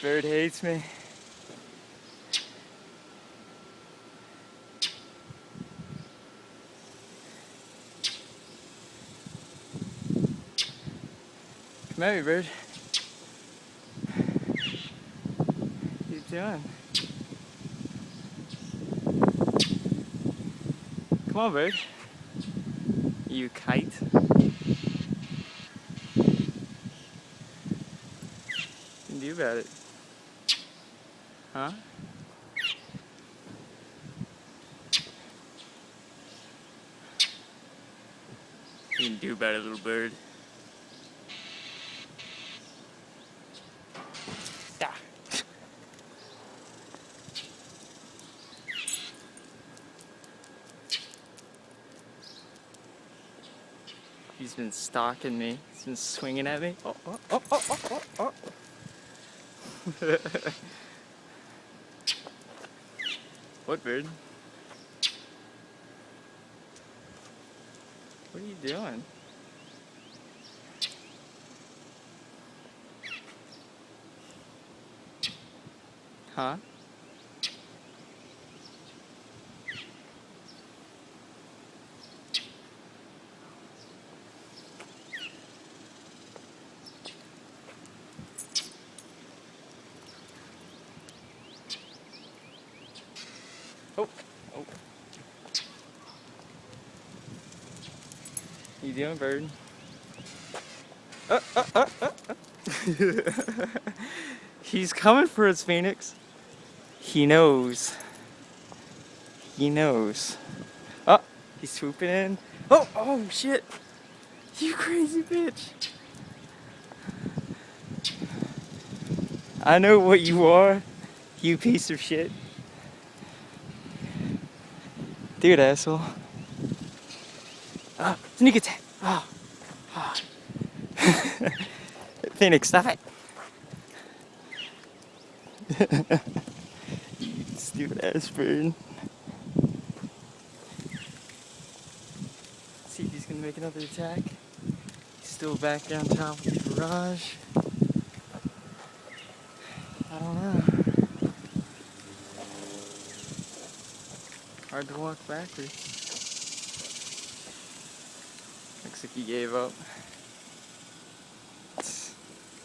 Bird hates me. Come at me, Bird. What are you doing? Come on, Bird. You kite. What can you do about it? Huh? What you can do about it, little bird? Ah. He's been stalking me. He's been swinging at me. Oh, oh, oh, oh, oh, oh, oh. What, Bird? What are you doing? Huh? Oh, oh. You doing, Bird? He's coming for us, Phoenix. He knows. He knows. Oh, he's swooping in. Oh, oh, shit. You crazy bitch. I know what you are, you piece of shit. Dude, asshole. Sneak attack. Oh. Oh. Phoenix, stop it. You stupid ass bird. See if he's gonna make another attack. He's still back down top of the garage. I don't know. Hard to walk backwards. Looks like he gave up.